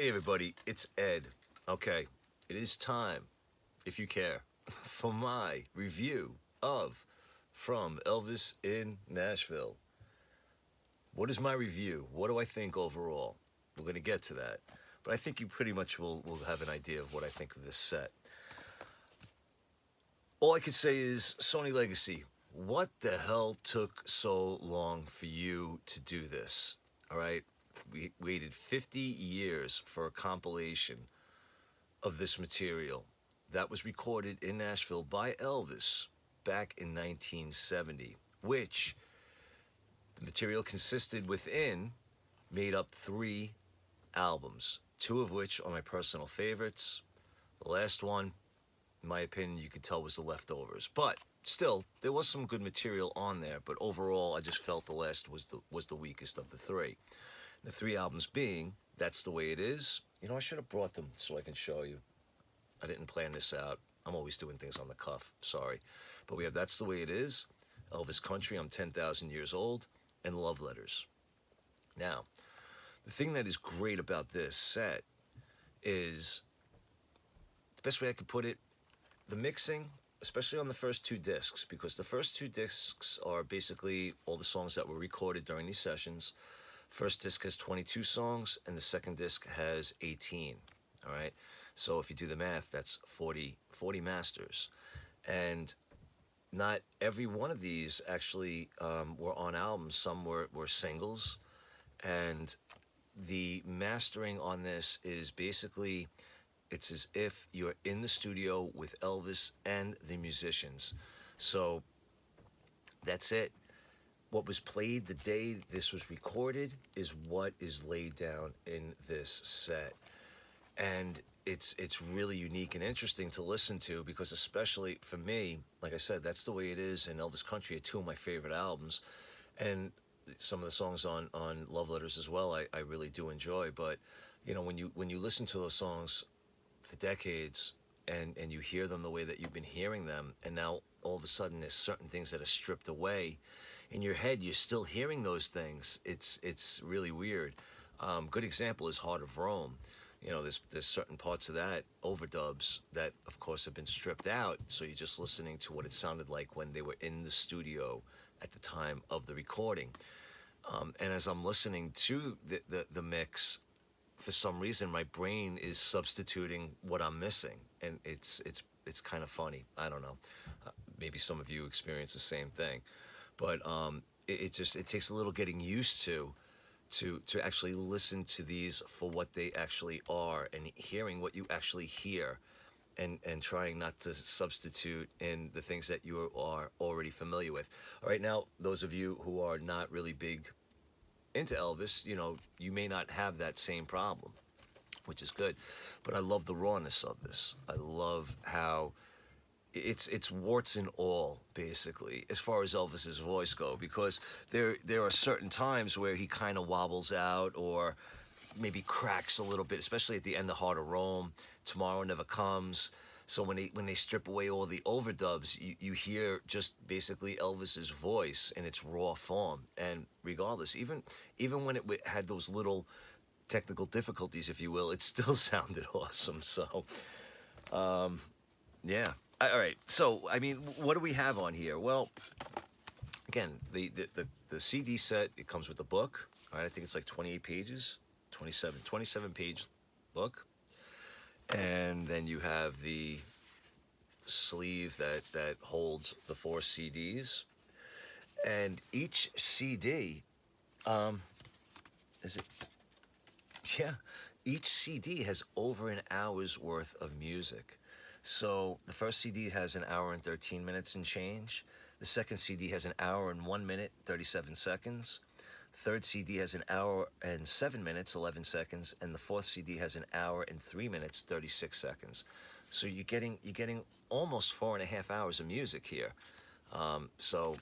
Hey everybody, it's Ed. Okay, it is time, if you care, for my review of From Elvis in Nashville. What is my review? What do I think overall? We're going to get to that. But I think you pretty much will have an idea of what I think of this set. All I can say is SONY Legacy. What the hell took so long for you to do this? All right? We waited 50 years for a compilation of this material that was recorded in Nashville by Elvis back in 1970, which the material consisted within, made up 3 albums, 2 of which are my personal favorites. The last one, in my opinion, you could tell was the leftovers. But still, there was some good material on there, but overall, I just felt the last was the weakest of the 3. The 3 albums being That's the Way It Is. You know, I should have brought them so I can show you. I didn't plan this out. I'm always doing things on the cuff. Sorry. But we have That's the Way It Is, Elvis Country, I'm 10,000 Years Old, and Love Letters. Now, the thing that is great about this set is, the best way I could put it, the mixing, especially on the first 2 discs, because the first 2 discs are basically all the songs that were recorded during these sessions. First disc has 22 songs, and the second disc has 18. All right? So if you do the math, that's 40 masters. And not every one of these actually were on albums. Some were singles. And the mastering on this is basically, it's as if you're in the studio with Elvis and the musicians. So that's it. What was played the day this was recorded is what is laid down in this set. And it's really unique and interesting to listen to, because especially for me, like I said, That's the Way It Is and Elvis Country are 2 of my favorite albums. And some of the songs on Love Letters as well, I really do enjoy. But, you know, when you listen to those songs for decades and you hear them the way that you've been hearing them, and now all of a sudden there's certain things that are stripped away, in your head you're still hearing those things. It's really weird. Good example is Heart of Rome. You know, there's certain parts of that, overdubs, that of course have been stripped out, so you're just listening to what it sounded like when they were in the studio at the time of the recording. And as I'm listening to the mix, for some reason my brain is substituting what I'm missing, and it's kind of funny. I don't know. Maybe some of you experience the same thing, but it takes a little getting used to actually listen to these for what they actually are, and hearing what you actually hear, and trying not to substitute in the things that you are already familiar with. All right, now, those of you who are not really big into Elvis, you know, you may not have that same problem, which is good. But I love the rawness of this. I love how it's warts and all, basically, as far as Elvis's voice go, because there are certain times where he kind of wobbles out, or maybe cracks a little bit, especially at the end of Heart of Rome, Tomorrow Never Comes. So when they strip away all the overdubs, you hear just basically Elvis's voice in its raw form. And regardless, even when it had those little technical difficulties, if you will, it still sounded awesome. So, yeah. All right. So, I mean, what do we have on here? Well, again, the CD set, it comes with a book. All right, I think it's like 28 pages, 27 page book. And then you have the sleeve that holds the 4 CDs. And each CD, is it? Yeah, each CD has over an hour's worth of music. So the first CD has an hour and 13 minutes and change. The second CD has an hour and 1 minute, 37 seconds. Third CD has an hour and 7 minutes, 11 seconds, and the fourth CD has an hour and 3 minutes, 36 seconds. So you're getting almost 4.5 hours of music here. So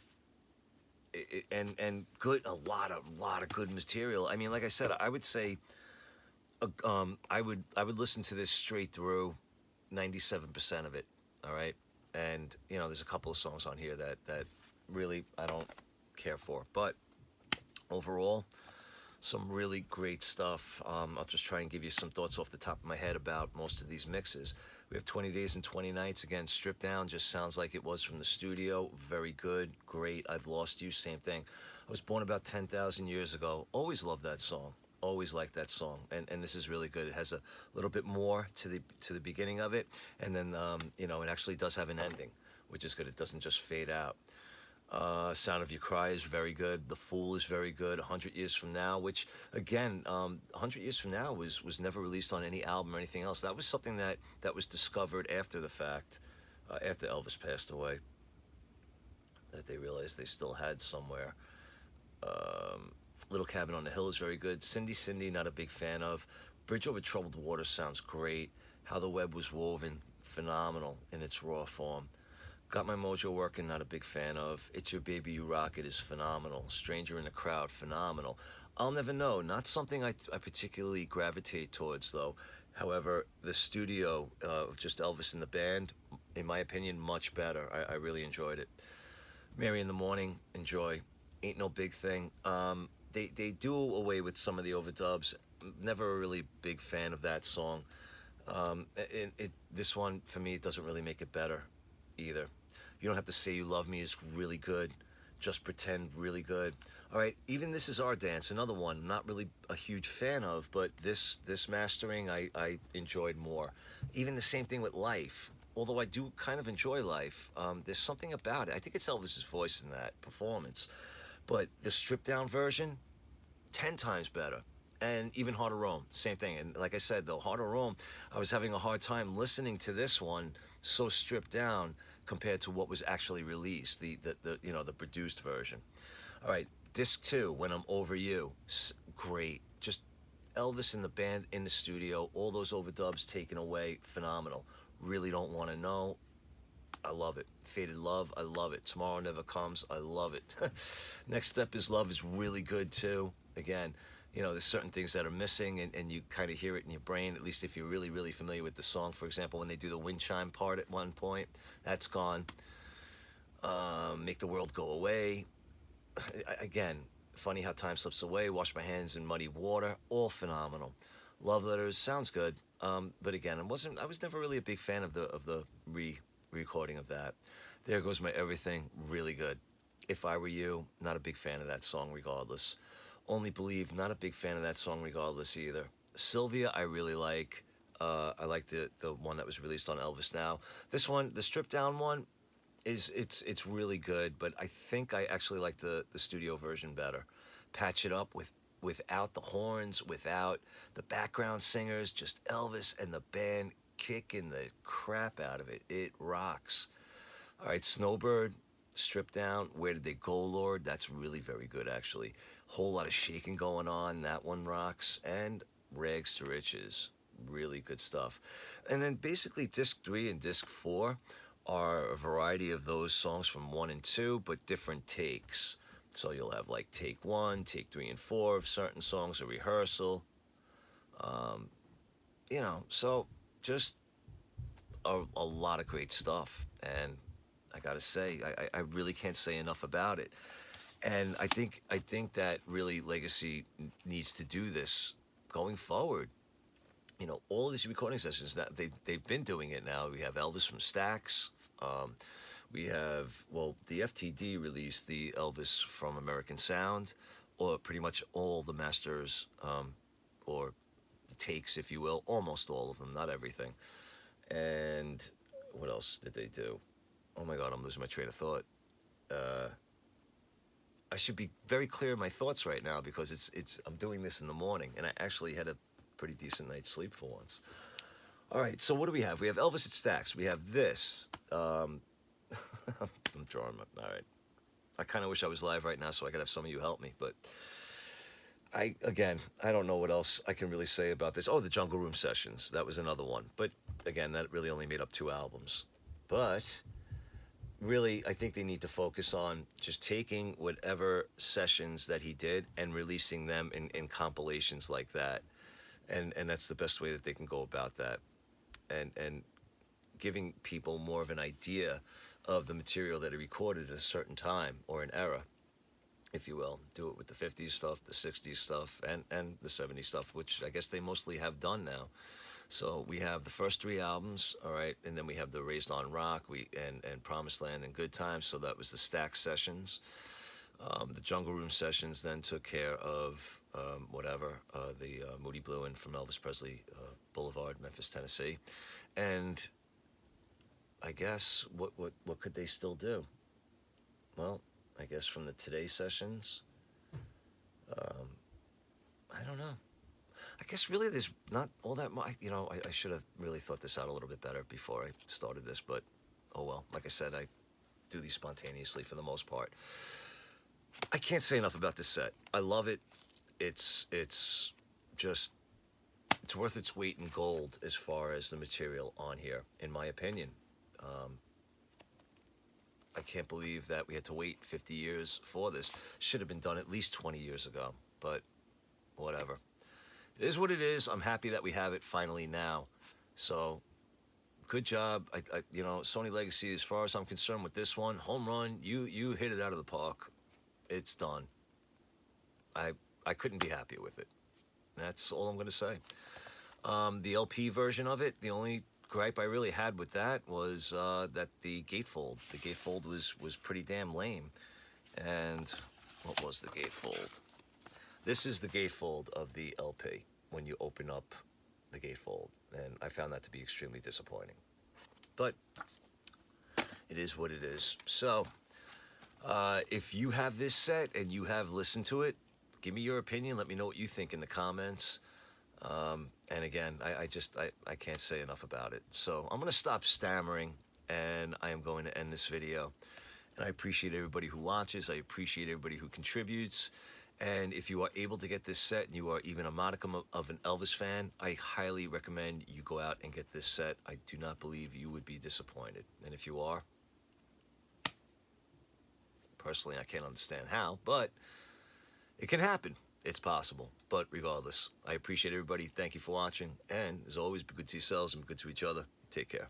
and good, a lot of good material. I mean, like I said, I would say, I would listen to this straight through, 97% of it. All right, and you know, there's a couple of songs on here that really I don't care for, but overall, Some really great stuff. I'll just try and give you some thoughts off the top of my head about most of these mixes. We have 20 Days and 20 Nights. Again, stripped down, just sounds like it was from the studio. Very good, great. I've Lost You, same thing. I was born about 10,000 years ago. Always loved that song. Always liked that song, and this is really good. It has a little bit more to the beginning of it, and then it actually does have an ending, which is good. It doesn't just fade out. Sound of You Cry is very good. The Fool is very good. 100 Years From Now, which again, 100 Years From Now was never released on any album or anything else. That was something that was discovered after the fact, after Elvis passed away, that they realized they still had somewhere. Little Cabin on the Hill is very good. Cindy Cindy, not a big fan of. Bridge Over Troubled Water sounds great. How the Web Was Woven, phenomenal in its raw form. Got My Mojo Working, not a big fan of. It's Your Baby You Rock It is phenomenal. Stranger in the Crowd, phenomenal. I'll Never Know, not something I particularly gravitate towards though. However, the studio of just Elvis and the band, in my opinion, much better. I really enjoyed it. Mary in the Morning, enjoy. Ain't No Big Thing. They do away with some of the overdubs. Never a really big fan of that song. This one, for me, it doesn't really make it better either. You Don't Have to Say You Love Me is really good. Just Pretend, really good. All right, Even This Is Our Dance, another one, not really a huge fan of, but this mastering I enjoyed more. Even the same thing with Life. Although I do kind of enjoy Life, there's something about it. I think it's Elvis's voice in that performance. But the stripped down version, 10 times better. And even Heart of Rome, same thing. And like I said, though, Heart of Rome, I was having a hard time listening to this one so stripped down compared to what was actually released, the produced version. All right, disc 2, When I'm Over You, great. Just Elvis and the band in the studio, all those overdubs taken away, phenomenal. Really Don't Want to Know, I love it. Faded Love, I love it. Tomorrow Never Comes, I love it. Next Step Is Love is really good too. Again, there's certain things that are missing, and you kind of hear it in your brain, at least if you're really, really familiar with the song. For example, when they do the wind chime part at one point, that's gone. Make the World Go Away. Again, funny how time slips away. Wash My Hands in Muddy Water, all phenomenal. Love Letters sounds good, but again, I was never really a big fan of the recording of that. There Goes My Everything, really good. If I Were You, not a big fan of that song regardless. Only Believe, not a big fan of that song regardless either. Sylvia, I really like. I like the one that was released on Elvis Now. This one, the stripped down one, it's really good, but I think I actually like the studio version better. Patch It Up without the horns, without the background singers, just Elvis and the band kicking the crap out of it. It rocks. All right, Snowbird, stripped down. Where Did They Go, Lord? That's really very good, actually. Whole lot of shaking going on. That one rocks. And Rags to Riches, really good stuff. And then basically disc 3 and disc 4 are a variety of those songs from 1 and 2, but different takes. So you'll have like take 1, take 3 and 4 of certain songs, a rehearsal. So just a lot of great stuff. And I gotta say, I really can't say enough about it. And I think that really Legacy needs to do this going forward. All these recording sessions that they've been doing it now. We have Elvis from Stax. We have the FTD released the Elvis from American Sound, or pretty much all the masters, or the takes, if you will, almost all of them, not everything. And what else did they do? Oh my God, I'm losing my train of thought. I should be very clear in my thoughts right now because I'm doing this in the morning, and I actually had a pretty decent night's sleep for once. All right, so what do we have? We have Elvis at Stax. We have this. I'm drawing my... All right. I kind of wish I was live right now so I could have some of you help me, but I don't know what else I can really say about this. Oh, the Jungle Room Sessions. That was another one. But again, that really only made up 2 albums. But really, I think they need to focus on just taking whatever sessions that he did and releasing them in compilations like that. And that's the best way that they can go about that. And giving people more of an idea of the material that he recorded at a certain time or an era. if you will. Do it with the 50s stuff, the 60s stuff, and the 70s stuff, which I guess they mostly have done now. So we have the first three albums, all right, and then we have the Raised on Rock, and Promised Land and Good Times. So that was the Stack sessions. The Jungle Room sessions then took care of the Moody Blue and from Elvis Presley Boulevard, Memphis, Tennessee, and I guess what could they still do? Well, I guess from the Today sessions, I don't know. I guess really there's not all that much. I should have really thought this out a little bit better before I started this, but oh well. Like I said, I do these spontaneously for the most part. I can't say enough about this set. I love it. It's just it's worth its weight in gold as far as the material on here, in my opinion. I can't believe that we had to wait 50 years for this. Should have been done at least 20 years ago, but whatever. It is what it is. I'm happy that we have it finally now. So, good job. SONY Legacy, as far as I'm concerned with this one, home run. You hit it out of the park. It's done. I couldn't be happier with it. That's all I'm going to say. The LP version of it, the only gripe I really had with that was that the gatefold was pretty damn lame. And what was the gatefold? This is the gatefold of the LP when you open up the gatefold, and I found that to be extremely disappointing. But it is what it is. So, if you have this set and you have listened to it, give me your opinion. Let me know what you think in the comments. And again, I can't say enough about it. So I'm going to stop stammering, and I am going to end this video. And I appreciate everybody who watches. I appreciate everybody who contributes. And if you are able to get this set and you are even a modicum of an Elvis fan, I highly recommend you go out and get this set. I do not believe you would be disappointed. And if you are, personally, I can't understand how, but it can happen. It's possible. But regardless, I appreciate everybody. Thank you for watching. And as always, be good to yourselves and be good to each other. Take care.